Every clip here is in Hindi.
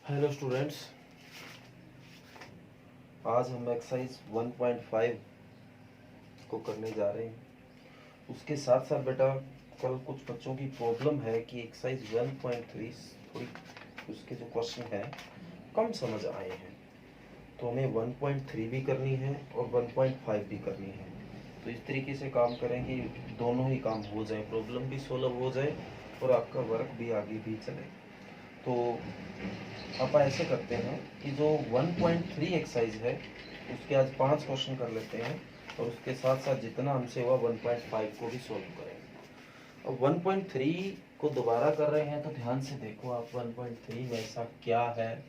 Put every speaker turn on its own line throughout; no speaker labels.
हेलो स्टूडेंट्स, आज हम एक्सरसाइज 1.5 को करने जा रहे हैं। उसके साथ साथ बेटा कल कुछ बच्चों की प्रॉब्लम है कि एक्सरसाइज 1.3 थोड़ी उसके जो क्वेश्चन है कम समझ आए हैं, तो हमें 1.3 भी करनी है और 1.5 भी करनी है। तो इस तरीके से काम करेंगे, दोनों ही काम हो जाए, प्रॉब्लम भी सोल्व हो जाए और आपका वर्क भी आगे भी चले। तो आप ऐसे करते हैं कि जो 1.3 एक्सरसाइज है उसके आज 5 क्वेश्चन कर लेते हैं और उसके साथ साथ जितना हमसे हुआ 1.5 को भी सॉल्व करेंगे। अब 1.3 को दोबारा कर रहे हैं तो ध्यान से देखो आप 1.3 में ऐसा क्या है।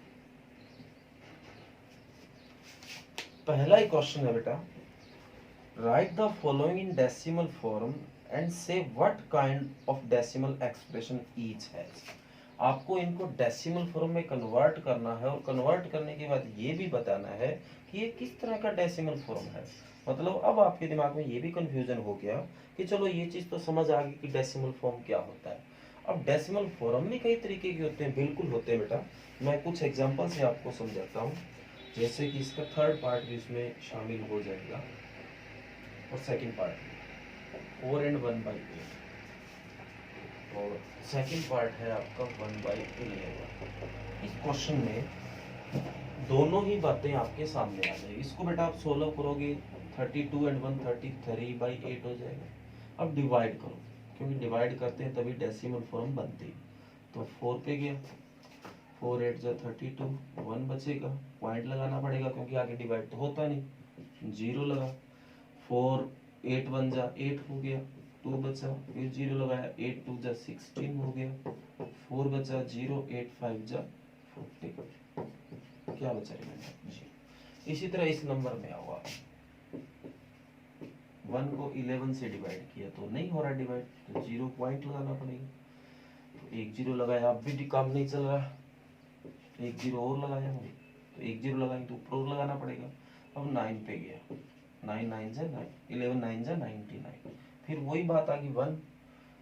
पहला ही क्वेश्चन है बेटा, write the following in decimal form and say what kind of decimal expression each has. आपको इनको डेसिमल फॉर्म में कन्वर्ट करना है और कन्वर्ट करने के बाद ये भी बताना है कि ये किस तरह का डेसिमल फॉर्म है। मतलब अब आपके दिमाग में ये भी कंफ्यूजन हो गया कि चलो ये चीज़ तो समझ आ गई कि डेसिमल फॉर्म क्या होता है। अब डेसिमल फॉर्म भी कई तरीके के होते हैं, बिल्कुल होते हैं बेटा। मैं कुछ एग्जाम्पल से आपको समझाता हूँ, जैसे कि इसका थर्ड पार्ट भी इसमें शामिल हो जाएगा और सेकंड पार्ट 4 and 1/8 और सेकंड पार्ट है आपका 1/11। इस क्वेश्चन में दोनों ही बातें आपके सामने आ जाएगी। इसको बेटा आप सोल्व करोगे 32 and 1 33/8 हो जाएगा। अब डिवाइड करो, क्योंकि डिवाइड करते हैं तभी डेसिमल फॉर्म बनती है। तो 4 पे गया, 4 8 जा 32, 1 बचेगा, पॉइंट लगाना पड़ेगा क्योंकि आगे डिवाइड तो होता नहीं, 0 लगा। 4 8 1 जा 8 हो गया, 2 बचा, फिर 0 लगाया, 8 2 जा 16 हो गया, 4 बचा 0, 8 5 जा 40, क्या बचा रिमाइंडर 0। इसी तरह इस नंबर में आओ, 1 को 11 से डिवाइड किया तो नहीं हो रहा डिवाइड, तो 0 पॉइंट लगाना पड़ेगा। तो 1 0 लगाया, अब भी काम नहीं चल रहा, 1 0 और लगाया हमने, तो 1 0 लगाएंगे तो ऊपर और लगाना पड़ेगा। अब 9 पे गया, 9 9 जा 9, 11 9 जा 99, फिर वही बात आ गई 1,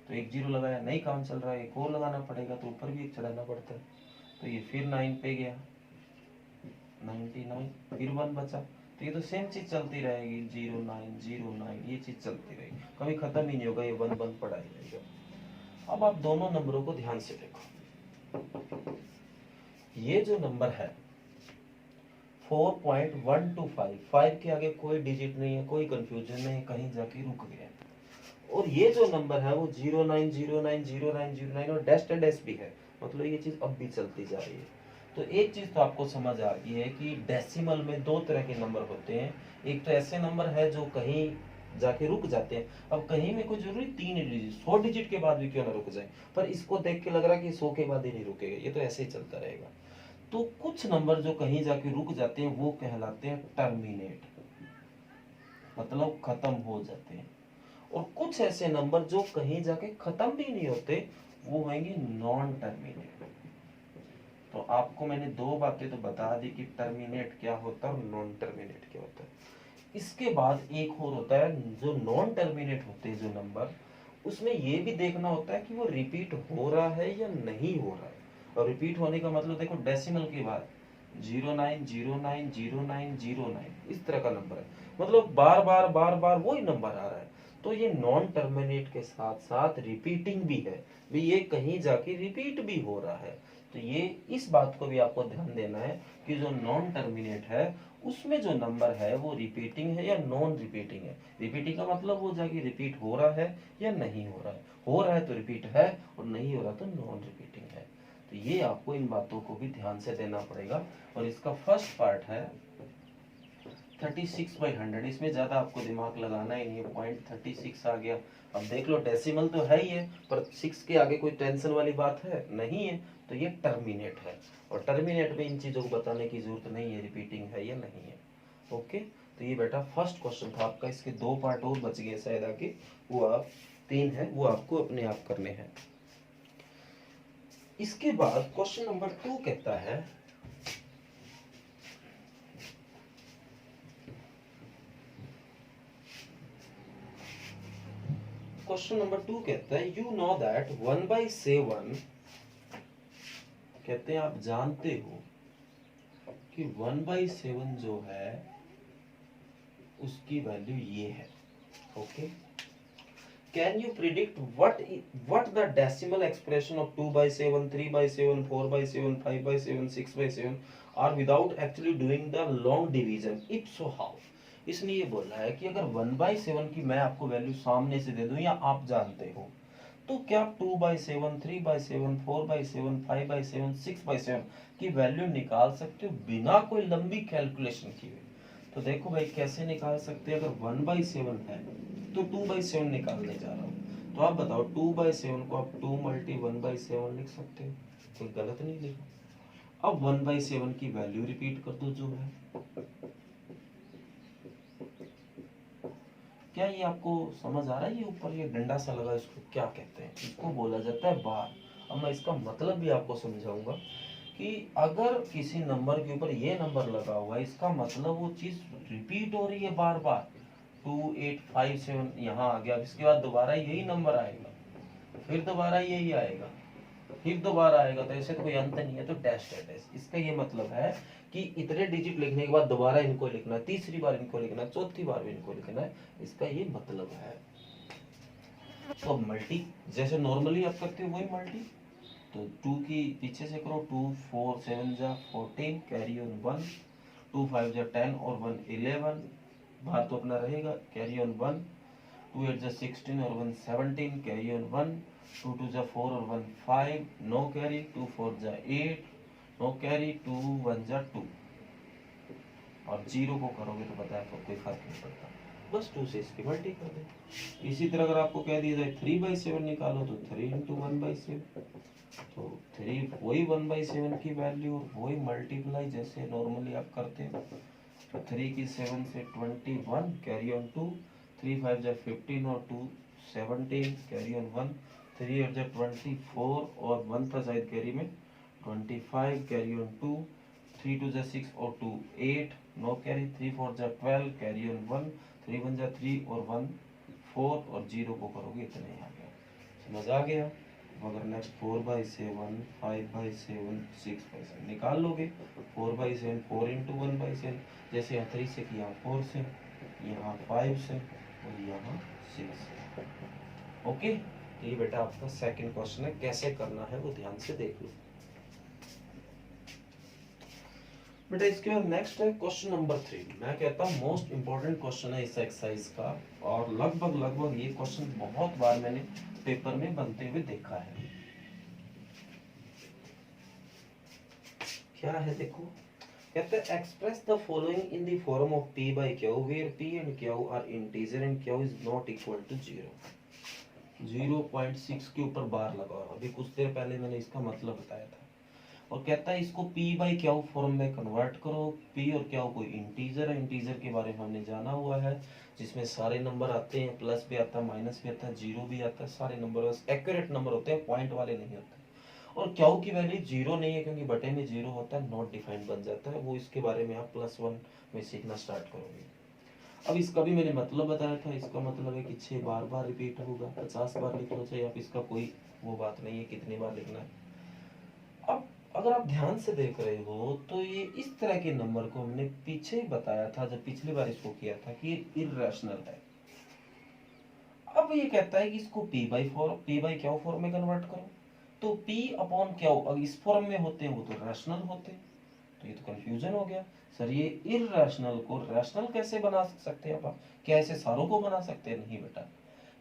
तो 1 0 लगाया, नहीं काम चल रहा है, एक और लगाना पड़ेगा, तो ऊपर भी एक चढ़ाना पड़ता है। तो ये फिर 9 पे गया, 99, फिर 1 बचा। तो ये तो सेम चीज चलती रहेगी, 0 9 0 9, ये चीज चलती रहेगी, कभी खत्म ही नहीं होगा, ये 1 1 पड़ा ही रहेगा। अब आप दोनों नंबरों को ध्यान से देखो, ये जो नंबर है 4.125, 5 के आगे कोई डिजिट नहीं है, कोई कंफ्यूजन नहीं है, कहीं जाके रुक गया। और ये जो नंबर है वो 09090909 और डैश डैश भी है, मतलब ये चीज अब भी चलती जा रही है। तो एक चीज तो आपको समझ आ गई है कि डेसिमल में दो तरह के नंबर होते हैं। एक तो ऐसे नंबर है जो कहीं जाके रुक जाते हैं। अब कहीं में कोई जरूरी 3 डिजिट 100 डिजिट के बाद भी क्यों ना रुक जाए, पर इसको देख के लग रहा है कि 100 के बाद ही नहीं रुकेगा, ये तो ऐसे ही चलता रहेगा। तो कुछ नंबर जो कहीं जाके रुक जाते हैं वो कहलाते हैं टर्मिनेट, मतलब खत्म हो जाते हैं। और कुछ ऐसे नंबर जो कहीं जाके खत्म भी नहीं होते वो होंगे नॉन टर्मिनेट। तो आपको मैंने दो बातें तो बता दी कि टर्मिनेट क्या होता है और नॉन टर्मिनेट क्या होता है। इसके बाद एक और होता है जो नॉन टर्मिनेट होते हैं जो नंबर, उसमें ये भी देखना होता है कि वो रिपीट हो रहा है या नहीं हो रहा है। और रिपीट होने का मतलब देखो डेसिमल के बाद 09090909 इस तरह का नंबर है, मतलब बार बार बार बार वही नंबर आ रहा है। तो ये नॉन टर्मिनेट के साथ साथ रिपीटिंग भी है, भी ये कहीं जाके रिपीट भी हो रहा है। तो ये इस बात को भी आपको ध्यान देना है कि जो नॉन टर्मिनेट है उसमें जो नंबर है वो रिपीटिंग है या नॉन रिपीटिंग है। रिपीटिंग का मतलब वो जाके रिपीट हो रहा है या नहीं हो रहा है, हो रहा है तो रिपीट है और नहीं हो रहा तो नॉन रिपीटिंग है। तो ये आपको इन बातों को भी ध्यान से देना पड़ेगा। और इसका फर्स्ट पार्ट है 36/100, इसमें ज्यादा आपको दिमाग लगाना ही नहीं है, 0.36 आ गया। अब देख लो डेसिमल तो है ही है, पर 6 के आगे कोई टेंशन वाली बात है नहीं है, तो ये टर्मिनेट है। और टर्मिनेट में इन चीजों को बताने की जरूरत नहीं है, रिपीटिंग है या नहीं है। ओके, तो ये बेटा फर्स्ट क्वेश्चन था आपका, इसके दो पार्ट और बच गए शायद आगे, वो आप 3 है वो आपको अपने आप करने हैं। इसके बाद क्वेश्चन नंबर 2 कहता है, क्वेश्चन नंबर 2 कहता है यू नो दैट 1/7 कहते हैं आप जानते हो कि 1/7 जो है उसकी वैल्यू ये है। Okay, can you predict what the decimal expression of 2/7, 3/7, 4/7, 5/7, 6/7 are without actually doing the long division? If so, how? इसने ये बोला है कि अगर 1/7 की मैं आपको वैल्यू सामने से दे दूं या आप जानते हो, तो क्या आप 2/7, 3/7, 4/7, 5/7, 6/7 की वैल्यू निकाल सकते हो बिना कोई लंबी कैलकुलेशन किए? तो देखो भाई कैसे निकाल सकते हैं। अगर 1/7 है तो 2/7 निकालने जा रहा हूँ, तो आप बताओ 2/7 को आप 2 × 1/7 लिख सकते हो, कोई गलत नहीं लिखा। अब 1/7 की वैल्यू रिपीट कर दो जो है। क्या ये आपको समझ आ रहा है? ये ऊपर ये डंडा सा लगा, इसको क्या कहते हैं? इसको बोला जाता है बार। अब मैं इसका मतलब भी आपको समझाऊंगा कि अगर किसी नंबर के ऊपर ये नंबर लगा हुआ है, इसका मतलब वो चीज रिपीट हो रही है बार बार। 2857 यहाँ आ गया, इसके बाद दोबारा यही नंबर आएगा, फिर दोबारा यही आएगा, फिर दोबारा आएगा, तो ऐसे तो कोई अंत नहीं है, तो डैश है डैश। इसका ये मतलब है कि इतने डिजिट लिखने के बाद दोबारा इनको लिखना है, तीसरी बार इनको लिखना है, चौथी बार भी इनको लिखना है, इसका ये मतलब है। तो मल्टी जैसे नॉर्मली आप करते हो वही मल्टी, तो 2 की पीछे से करो, 2 4 7 जा 14, कैरी ऑन 1, 2 5 जा 10 और 1 11, बाहर तो अपना रहेगा, कैरी ऑन 1, 2 8 जा 16 और 1 17, कैरी ऑन 1, 2 2 जा 4 और 1 5, नो कैरी, 2 4 जा 8, नो कैरी, 2 1 जा 2, और 0 को करोगे तो पता है तो कोई फर्क नहीं पड़ता, बस 2 से इसकी मल्टी कर दे। इसी तरह अगर आपको कह दिया जाए 3/7 निकालो, तो 3 × 1/7, तो 3 वही 1/7 की वैल्यू और वही मल्टीप्लाई जैसे नॉर्मली आप करते हो। तो 3 की 7 से 21, कैरी ऑन 2, 3 5 जा 15 और 2 17, कैरी ऑन 1, 3 8 जा 24 और 1 था शायद कैरी में 25, कैरी ऑन 2, 3 2 जा 6 और 2 8, नो कैरी, 3 4 जा 12, कैरी ऑन 1, 3 1 जा 3 और 1 4 और 0 को करोगे इतने ही आ गया। समझ आ गया? अगर नेक्स्ट 4/7, 5/7, 6/7 निकाल लोगे, 4/7 4 × 1/7, जैसे यहाँ 3 से किया 4 से, यहाँ 5 से और यहाँ 6 से। ओके, तो ये बेटा आपका सेकंड क्वेश्चन है, कैसे करना है वो ध्यान से देख लो बेटा। इसके बाद नेक्स्ट है क्वेश्चन नंबर 3। मैं कहता हूँ मोस्ट इंपॉर्टेंट क्वेश्चन है इस एक्सरसाइज का, और लगभग ये क्वेश्चन बहुत बार मैंने पेपर में बनते हुए देखा है। क्या है देखो, कहते हैं express the following in the form of p by q where p and q are integer and q is not equal to 0। 0.6 के ऊपर बार लगा, अभी कुछ देर पहले मैंने इसका मतलब बताया था। और कहता है इसको p by q फॉर्म में कन्वर्ट करो। p और q कोई इंटीजर है, इंटीजर के बारे में हमने जाना हुआ है, जिसमें सारे नंबर आते हैं, प्लस भी आता है, माइनस भी आता है, जीरो भी आता है, सारे नंबर एक्यूरेट नंबर होते हैं, पॉइंट वाले नहीं होते। और q की वैल्यू 0 नहीं है क्योंकि बटे में 0 होता है, नॉट डिफाइंड बन जाता है, वो इसके बारे में आप +1 में सीखना स्टार्ट करोगे। अब इसका भी मैंने मतलब बताया था, इसका मतलब है कि 6 बार रिपीट होगा, 50 बार लिखना चाहिए, आप इसका कोई वो बात नहीं है कितनी बार लिखना है। अब अगर आप ध्यान से देख रहे हो तो ये इस तरह के नंबर को हमने पीछे ही बताया था जब पिछली बार इसको किया था कि ये इर्रेशनल है। अब ये कहता है कि इसको p by q फॉर्म में कन्वर्ट करो, तो p/q अगर इस फॉर्म में होते हैं वो तो रैशनल होते हैं, तो ये तो कंफ्यूजन हो गया। सर ये इर्रेशनल को रैशनल कैसे बना सकते हैं आप? क्या ऐसे सारों को बना सकते हैं? नहीं बेटा,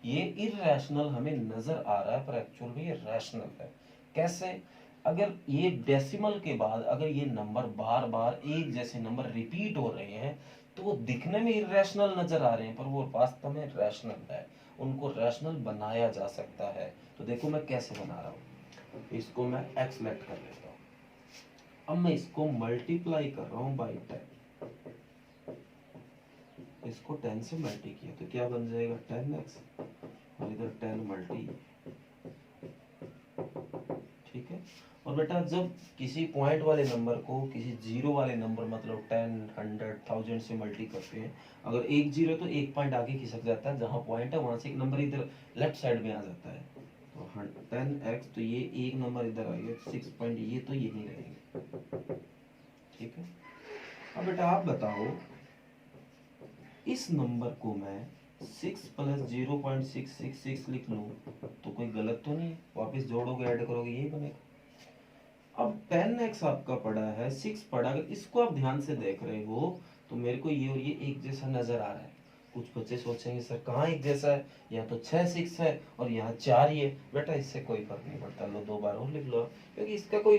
ये इर्रेशनल हमें नजर आ रहा है पर एक्चुअल में ये रैशनल है। कैसे? अगर ये डेसिमल के बाद अगर ये नंबर बार बार एक जैसे नंबर रिपीट हो रहे हैं तो वो दिखने में इर्रेशनल नजर आ रहे हैं पर वो वास्तव में रैशनल है, उनको रैशनल बनाया जा सकता है। तो देखो मैं कैसे बना रहा हूँ, इसको मैं x सेलेक्ट कर लेता हूँ, अब मैं इसको मल्टीप्लाई कर रहा हूँ बाई 10, इसको 10 से मल्टी किया तो क्या बन जाएगा 10x, और इधर 10 मल्टी, ठीक है। और बेटा जब किसी पॉइंट वाले नंबर को किसी जीरो वाले नंबर मतलब 10, 100, 1000 से मल्टी करते हैं, अगर एक जीरो तो एक पॉइंट आगे खिसक जाता है, जहां पॉइंट है वहां से एक नंबर इधर लेफ्ट साइड में आ जाता है, तो 10x, तो ये एक नंबर इधर आ गया 6 पॉइंट, ये तो यही रहेंगे, ठीक है। अब बेटा आप बताओ इस नंबर को मैं 6 प्लस 0.666 लिख लूँ तो कोई गलत तो नहीं है, वापस जोड़ोगे ऐड करोगे यही बनेगा। अब 10x आपका पड़ा है, 6 पड़ा, अगर इसको आप ध्यान से देख रहे हो तो मेरे को ये और ये एक जैसा नजर आ रहा है। कुछ बच्चे सोचेंगे सर कहाँ एक जैसा है, यहाँ तो 6 6 है और यहाँ 4 ही है। बेटा इससे कोई फर्क नहीं पड़ता, लो 2 बार और लिख लो, क्योंकि इसका कोई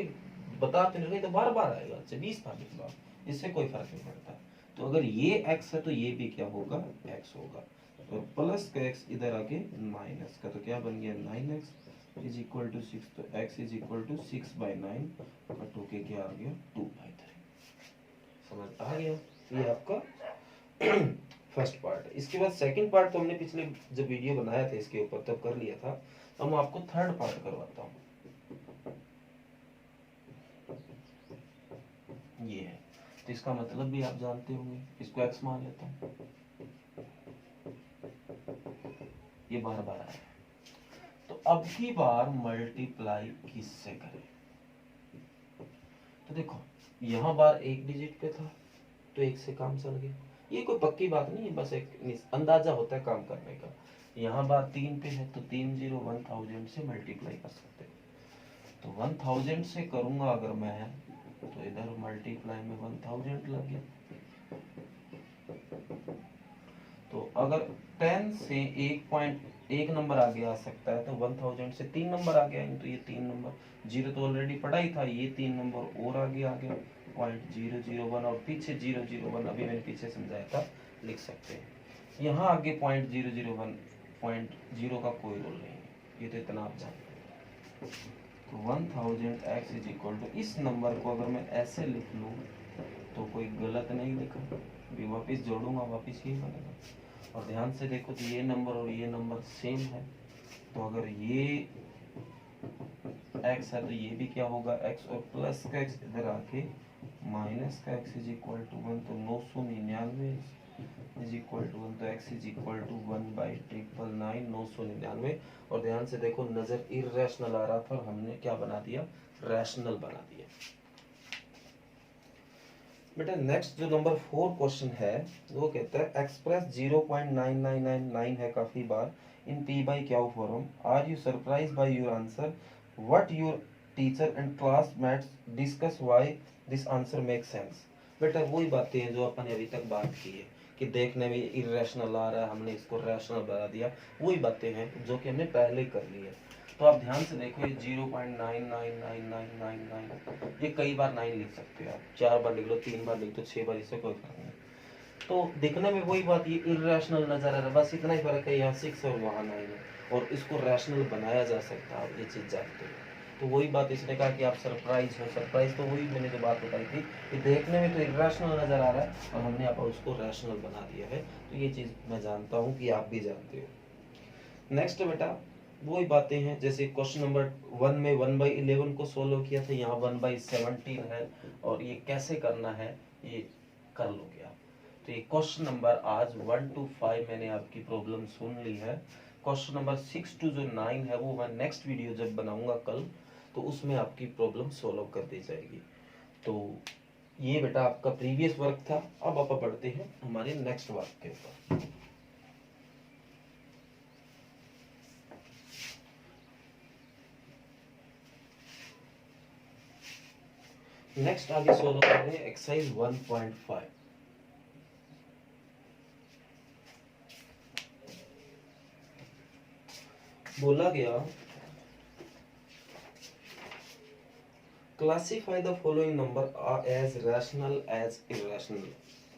बताते नहीं तो बार बार आएगा, 20 बार लिख लो, इससे कोई फर्क नहीं पड़ता। तो अगर ये x है तो ये भी क्या होगा, x होगा। तो प्लस का x इधर आके माइनस का, तो क्या बन गया 9x इज इक्वल टू 6, तो x is equal to 6/9 cut होके क्या आ गया 2/3। समझ आ गया, ये आपका फर्स्ट पार्ट है। इसके बाद सेकंड पार्ट तो हमने पिछले जब वीडियो बनाया था इसके ऊपर तब कर लिया था, अब मैं आपको थर्ड पार्ट करवाता हूँ। ये है, तो इसका मतलब भी आप जानते होंगे, इसको x मान लेता हूँ, ये बार बार आया, तो अब की बार मल्टीप्लाई किससे करें। तो देखो यहाँ बार एक डिजिट पे था तो एक से काम चल गया, ये कोई पक्की बात नहीं है, बस एक अंदाजा होता है काम करने का। यहाँ बार 3 पे है तो 3 0 1000 से मल्टीप्लाई कर सकते हैं, तो 1000 से करूंगा अगर मैं तो इधर मल्टीप्लाई में 1000 लग गया। तो अगर 10 से एक नंबर आगे आ सकता है तो 1000 से 3 नंबर आगे आएंगे, तो ये 3 नंबर, जीरो तो ऑलरेडी पड़ा ही था, ये 3 नंबर और आगे आ गया 0.001 और पीछे 001 अभी मैंने पीछे समझाया था लिख सकते हैं। यहाँ आगे 0.001 0 का कोई रोल नहीं है, ये तो इतना आप जानते हैं। तो 1000x इज इक्वल टू, इस नंबर को अगर मैं ऐसे लिख लूँ तो कोई गलत नहीं लिखा, भी वापस जोड़ूंगा वापस यही बनेगा। और ध्यान से देखो तो ये नंबर और ये नंबर सेम है, तो अगर ये x है तो ये भी क्या होगा x, और प्लस का x इधर आके माइनस का x इज इक्वल टू 1, तो 999 इज इक्वल टू 1, तो x इज इक्वल टू 1/999 999। और ध्यान से देखो नजर इरेशनल आ रहा था और हमने क्या बना दिया, रैशनल बना दिया। बेटा नेक्स्ट जो नंबर 4 क्वेश्चन है वो कहता है एक्सप्रेस 0.9999 है काफी बार in p by q form, are you surprise by your answer, what your teacher and classmates discuss why this answer make sense. बेटा वही बातें हैं जो अपन ने अभी तक बात की है कि देखने में इरेशनल आ रहा है, हमने इसको रैशनल बना दिया, वही बातें हैं जो कि हमने पहले ही कर ली है। तो आप ध्यान से देखो ये 0.999999 ये कई बार 9 लिख सकते हो आप, 4 बार लिख लो, 3 बार लिख दो, 6 बार, इससे कोई फर्क नहीं। तो दिखने में वही बात, ये इरेशनल नजर आ रहा है, बस इतना ही फर्क है, यहाँ 6 और वहाँ 9 है, और इसको रैशनल बनाया जा सकता है, आप ये चीज जानते हो। तो वही बात इसने कहा कि आप सरप्राइज हो, सरप्राइज तो वही मैंने जो बात बताई थी कि देखने में तो इरेशनल नजर आ रहा है और हमने आप उसको रैशनल बना दिया है, तो ये चीज मैं जानता हूँ कि आप भी जानते हो। नेक्स्ट बेटा वही बातें हैं, जैसे क्वेश्चन नंबर 1 में 1/11 को सोल्व किया था, यहाँ 1/17 है, और ये कैसे करना है ये कर लोगे आप। तो ये क्वेश्चन नंबर आज 1 to 5 मैंने आपकी प्रॉब्लम सुन ली है। क्वेश्चन नंबर 6 to जो 9 है वो मैं नेक्स्ट वीडियो जब बनाऊंगा कल, तो उसमें आपकी प्रॉब्लम सोल्व कर दी जाएगी। तो ये बेटा आपका प्रीवियस वर्क था। अब आप पढ़ते हैं हमारे नेक्स्ट वर्क के ऊपर। नेक्स्ट आगे सोल्व कर रहे हैं एक्सरसाइज 1.5। बोला गया classify the following number as rational as irrational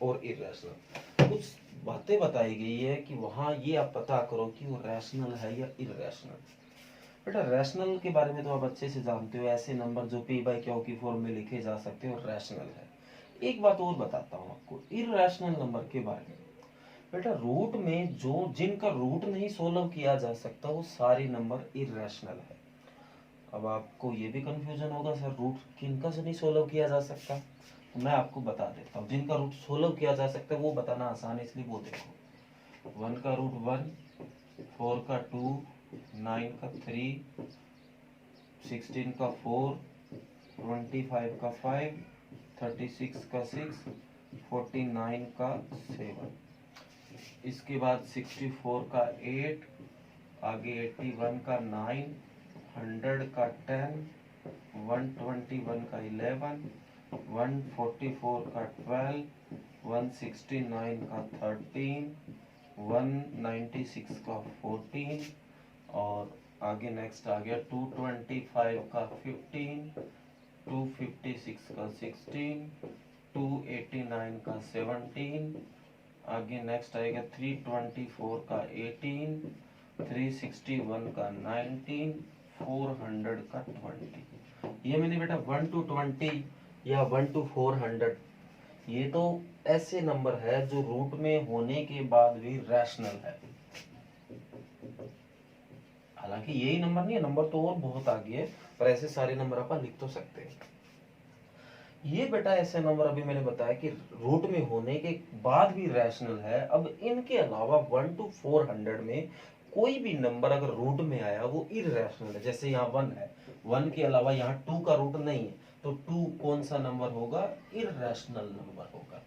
और इरेशनल। कुछ बातें बताई गई है कि वहां ये आप पता करो कि वो रैशनल है या इरेशनल। बेटा रैशनल के बारे में तो आप अच्छे से जानते हो, ऐसे नंबर जो p by q की फॉर्म में लिखे जा सकते हो रैशनल है। एक बात और बताता हूँ आपको इरेशनल नंबर के बारे में। बेटा रूट में जो जिनका रूट नहीं सोल्व किया जा सकता वो सारे नंबर इरेशनल है। अब आपको ये भी कंफ्यूजन होगा सर रूट किनका से नहीं सोल्व किया जा सकता, तो मैं आपको बता देता हूँ। जिनका रूट सोल्व किया जा सकता है वो बताना आसान है, इसलिए वो देखो 1 का रूट 1, 4 का 2, 9 का 3, 16 का 4, 25 का 5, 36 का 6, 49 का 7, इसके बाद 64 का 8, आगे 81 का 9, 100 का 10, 121 का 11, 144 का 12, 169 का 13, 196 का 14, और आगे नेक्स्ट आ गया 225 का 15, 256 का 16, 289 का 17, आगे नेक्स्ट आएगा 324 का 18, 361 का 19, 400 का 20। ये मैंने बेटा 1 to 20 या 1 to 400, ये तो ऐसे नंबर है जो रूट में होने के बाद भी रैशनल है। हालांकि यही नंबर नहीं है, नंबर तो और बहुत आगे है, पर ऐसे सारे नंबर आप लिख तो सकते हैं। ये बेटा ऐसे नंबर अभी मैंने बताया कि रूट में होने के बाद भी रैशनल है। अब इनके अलावा 1 to 400 में कोई भी नंबर अगर रूट में आया वो इररेशनल है। जैसे यहाँ 1 है, 1 के अलावा यहाँ 2 का रूट नहीं है, तो 2 कौन सा नंबर होगा? इररेशनल नंबर होगा।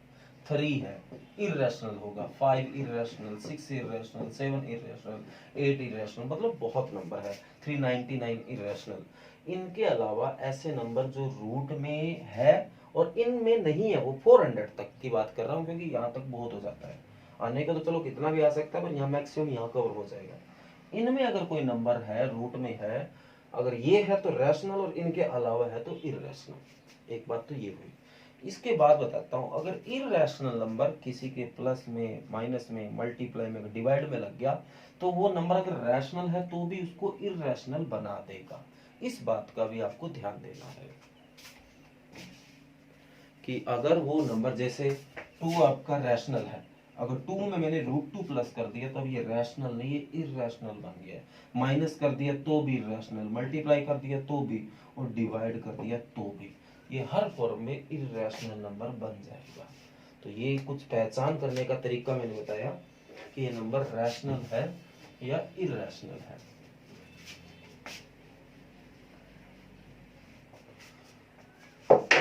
3 है, इररेशनल होगा। 5 इररेशनल, 6 इररेशनल, 7 इररेशनल, 8 इररेशनल, मतलब बहुत नंबर है। 399 इररेशनल। इनके अलावा ऐसे नंबर जो रूट में है और इनमें नहीं है, वो 400 तक की बात कर रहा हूँ, क्योंकि यहाँ तक बहुत हो जाता है। आने का तो चलो कितना भी आ सकता है, पर यहाँ मैक्सिमम यहाँ कवर हो जाएगा। इनमें अगर कोई नंबर है रूट में है, अगर ये है तो रैशनल और इनके अलावा है तो इररेशनल। एक बात तो ये हुई। इसके बाद बताता हूँ, अगर इररेशनल नंबर किसी के प्लस में, माइनस में, मल्टीप्लाई में, डिवाइड में लग गया, तो वो नंबर अगर रैशनल है तो भी उसको इररेशनल बना देगा। इस बात का भी आपको ध्यान देना है कि अगर वो नंबर जैसे 2 आपका रैशनल है, अगर 2 में मैंने √2 प्लस कर दिया तब ये रैशनल नहीं, ये इररेशनल बन गया। माइनस कर दिया तो भी इररेशनल, मल्टीप्लाई कर दिया तो भी, और डिवाइड कर दिया तो भी, ये हर फॉर्म में इररेशनल नंबर बन जाएगा। तो ये कुछ पहचान करने का तरीका मैंने बताया कि ये नंबर रैशनल है या इररेशनल है।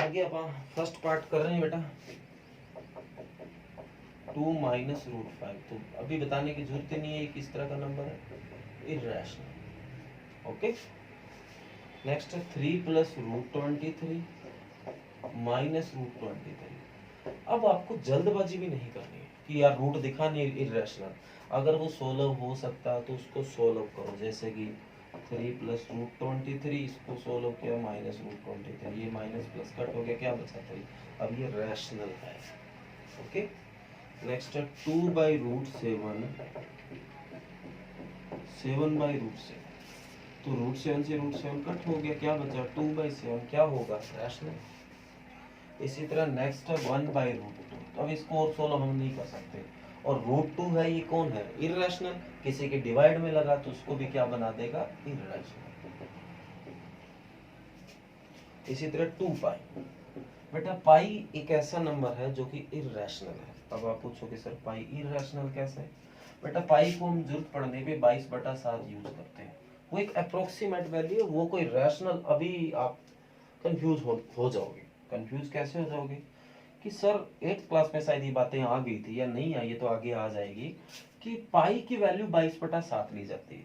आगे अपन फर्स्ट पार्ट कर रहे हैं बेटा, 2 माइनस √5। तो अभी बताने की जरूरत नहीं है किस तरह का नंबर है, इररेशनल। ओके, नेक्स्ट है 3 प्लस √23 माइनस √23। अब आपको जल्दबाजी भी नहीं करनी है कि यार रूट दिखा नहीं इररेशनल, अगर वो सोल्व हो सकता है तो उसको सोल्व करो। जैसे कि 3 प्लस √23, इसको सोल्व किया, माइनस √23, ये माइनस प्लस कट हो गया, क्या बचा 3। अब ये रैशनल है। ओके, नेक्स्ट है 2/√7, 7/√7, तो √7 से √7 कट हो गया, क्या बचा 2/7, क्या होगा? रैशनल। इसी तरह नेक्स्ट है 1/√2, तो अब इसको और सोल्व हम नहीं कर सकते, और √2 है, ये कौन है? इररेशनल। किसी के डिवाइड में लगा तो उसको भी क्या बना देगा? इररेशनल। इसी तरह 2π, बेटा पाई एक ऐसा नंबर है जो कि इररेशनल है। अब आप पूछोगे सर पाई इररेशनल कैसे? बेटा पाई को हम जरूरत पड़ने पे 22/7 यूज करते हैं। वो एक अप्रोक्सीमेट वैल्यू है, वो कोई रैशनल, अभी आप कंफ्यूज हो जाओगे। कंफ्यूज कैसे हो जाओगे कि सर 8th क्लास में शायद ये बातें आ गई थी या नहीं आई, ये तो आगे आ जाएगी, कि पाई की वैल्यू 22/7 ली जाती है।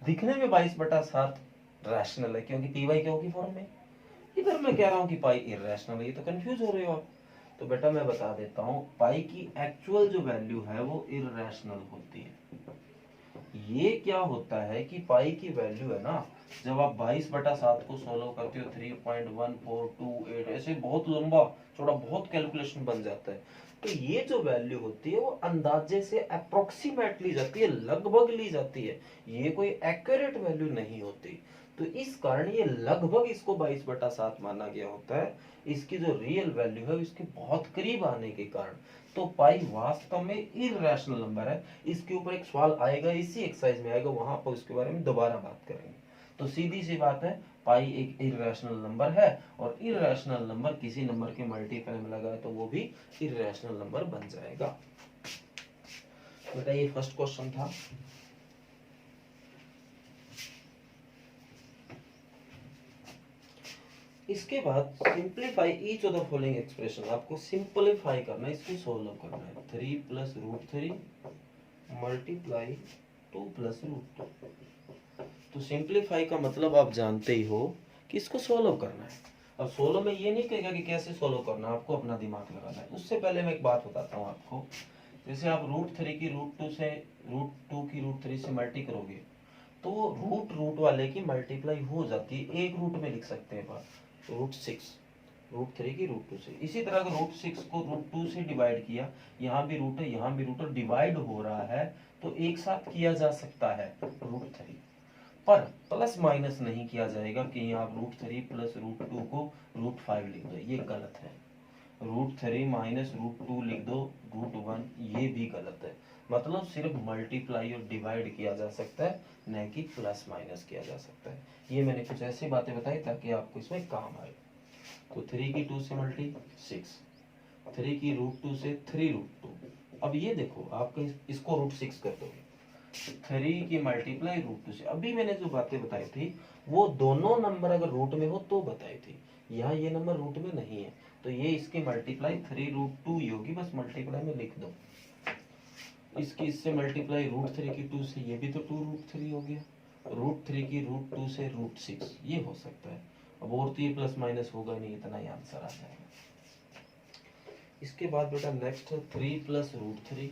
दिखने में 22/7 रैशनल है क्योंकि पी वाई क्यों की फॉर्म में, इधर मैं कह रहा हूँ कि पाई इररेशनल है, ये तो कंफ्यूज हो रहे हो आप। तो बेटा मैं बता देता हूँ, पाई की एक्चुअल जो वैल्यू है वो इररेशनल होती है। ये क्या होता है कि पाई की वैल्यू है ना, जब आप 22/7 को सोल्व करते हो 3.1428, ऐसे बहुत लंबा थोड़ा बहुत कैलकुलेशन बन जाता है, तो ये जो वैल्यू होती है वो अंदाजे से अप्रोक्सीमेट ली जाती है, लगभग ली जाती है, ये कोई एक्यूरेट वैल्यू नहीं होती। तो इस कारण ये लगभग इसको 22/7 माना गया होता है। इसकी जो रियल वैल्यू है इसके बहुत करीब आने के कारण तो पाई वास्तव में इररेशनल नंबर है। इसके ऊपर एक सवाल आएगा, इसी एक्सरसाइज में आएगा, वहां पर उसके बारे में दोबारा बात करेंगे। तो सीधी सी बात है, पाई एक इररेशनल नंबर है, और इररेशनल नंबर किसी नंबर के मल्टीपल में लगा तो वो भी इररेशनल नंबर बन जाएगा। बेटा ये फर्स्ट क्वेश्चन था। इसके बाद simplify each of the following expression, आपको सिंप्लीफाई करना है, इसको सोल्व करना है। 3 plus root 3 multiply 2 plus root 2। तो सिंप्लीफाई का मतलब आप जानते ही हो कि इसको सोल्व करना है। अब सोल्व में ये नहीं कहेगा कि कैसे सोल्व करना, आपको अपना दिमाग लगाना है। उससे पहले मैं एक बात बताता हूँ आपको, जैसे आप रूट 3 की रूट 2 से रूट 2 की रूट 3 से मल्टी करोगे तो रूट रूट वाले की मल्टीप्लाई हो जाती है, एक रूट में लिख सकते हैं बात, रूट 6 रूट 3 की रूट 2 से। इसी तरह अगर रूट 6 को रूट 2 से डिवाइड किया, यहाँ भी रूट है यहाँ भी रूट है, डिवाइड हो रहा है तो एक साथ किया जा सकता है रूट 3, पर प्लस माइनस नहीं किया जाएगा कि आप रूट 3 प्लस रूट 2 को रूट 5 लिख दो, ये गलत है। रूट 3 माइनस रूट 2 लिख दो रूट 1, ये भी गलत है। मतलब सिर्फ मल्टीप्लाई और डिवाइड किया जा सकता है, न कि प्लस माइनस किया जा सकता है। ये मैंने कुछ ऐसी बातें बताई ताकि आपको इसमें काम आए। तो 3 की 2 से मल्टी 6, 3 की रूट 2 से 3 रूट 2। अब ये देखो आपका इसको रूट 6 कर दोगे, 3 की मल्टीप्लाई रूट 2 से। अभी मैंने जो बातें बताई थी वो दोनों नंबर अगर रूट में हो तो बताई थी, यहाँ ये नंबर रूट में नहीं है तो ये इसकी मल्टीप्लाई 3 रूट 2 ही होगी, बस मल्टीप्लाई में लिख दो। इसकी इससे मल्टीप्लाई रूट 3 की 2 से, ये भी तो 2 रूट 3 हो गया। रूट 3 की रूट 2 से रूट 6, ये हो सकता है। अब और तो ये प्लस माइनस होगा नहीं, इतना ही आंसर आ जाएगा। इसके बाद बेटा नेक्स्ट है 3 प्लस रूट 3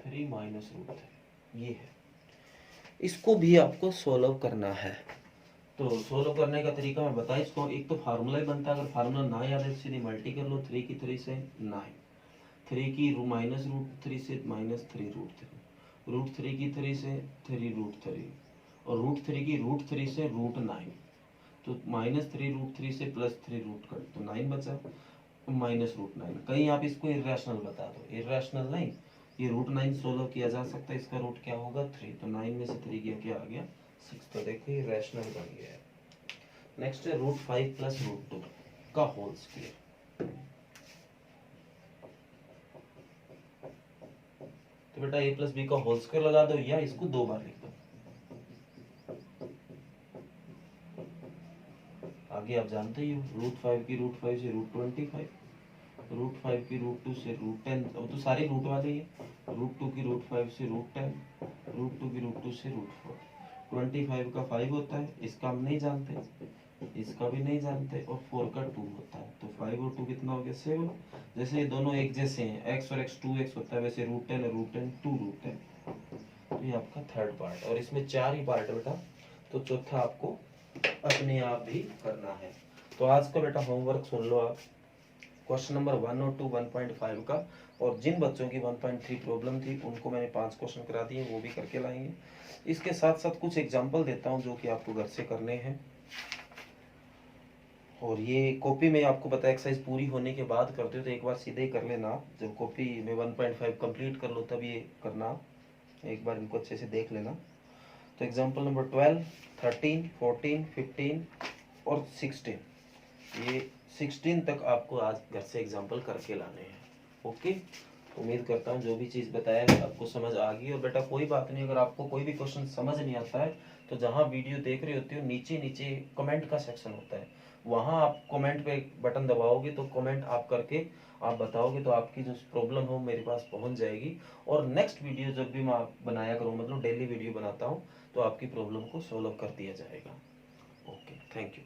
3 माइनस रूट 3, ये है। इसको भी आपको सोल्व करना है। तो सोल्व करने का तरीका मैं बता, इसको एक तो फार्मूला ही बनता है, अगर फार्मूला ना याद है सीधी मल्टी कर लो, 3 की 3 से 9, 3 की माइनस रूट 3 से माइनस 3 रूट 3, रूट 3 की 3 से 3 रूट 3, और रूट 3 की रूट 3 से रूट 9, तो माइनस 3 रूट 3 से प्लस 3 रूट कर तो 9 बचा, माइनस रूट 9। कहीं आप इसको इरेशनल बता दो, इरेशनल नहीं, ये रूट 9 सोल्व किया जा सकता है, इसका रूट क्या होगा 3, तो 9 में से 3 गया, क्या आ गया 6, तो देखो ये रैशनल बन गया है। नेक्स्ट है रूट 5 प्लस रूट 2 का होल स्क्वायर। तो बेटा a प्लस बी का होल स्क्वायर लगा दो या इसको दो बार लिख दो। आगे आप जानते ही हो, रूट 5 की रूट 5 से रूट 25, रूट 5 की रूट 2 से रूट 10, अब तो सारे रूट वाले ही है। रूट 2 की रूट 5 से रूट 10, रूट 2 की रूट 2 से रूट 4। 25 का 5 होता है, इसका हम नहीं जानते, इसका भी नहीं जानते, और 4 का 2 होता है, तो 5 और 2 कितना हो गया 7। जैसे ये दोनों एक जैसे हैं, x और x 2x होता है, वैसे रूट 10 और रूट 10 2 रूट 10। तो ये आपका थर्ड पार्ट, और इसमें 4 ही पार्ट है बेटा, तो चौथा आपको अपने आप भी करना है। तो आज का बेटा होमवर्क सुन लो आप, क्वेश्चन नंबर 1 और 2 1.5 का, और जिन बच्चों की 1.3 प्रॉब्लम थी उनको मैंने 5 क्वेश्चन करा दिए, वो भी करके लाएंगे। इसके साथ साथ कुछ एग्जाम्पल देता हूँ जो कि आपको घर से करने हैं, और ये कॉपी में आपको पता है एक्सरसाइज पूरी होने के बाद करते हो तो एक बार सीधे ही कर लेना, जब कॉपी में 1.5 कंप्लीट कर लो तब ये करना, एक बार इनको अच्छे से देख लेना। तो एग्जाम्पल नंबर 12, 13, 14, 15 और 16, ये 16 तक आपको आज घर से एग्जाम्पल करके लाने हैं। ओके, उम्मीद करता हूँ जो भी चीज़ बताया है आपको समझ आ गई। और बेटा कोई बात नहीं, अगर आपको कोई भी क्वेश्चन समझ नहीं आता है तो जहाँ वीडियो देख रहे होते हो नीचे नीचे कमेंट का सेक्शन होता है, वहाँ आप कमेंट पे बटन दबाओगे तो कमेंट आप करके आप बताओगे तो आपकी जो प्रॉब्लम हो मेरे पास पहुँच जाएगी। और नेक्स्ट वीडियो जब भी मैं बनाया करूँ, मतलब डेली वीडियो बनाता हूँ, तो आपकी प्रॉब्लम को सॉल्व कर दिया जाएगा। Okay, thank you.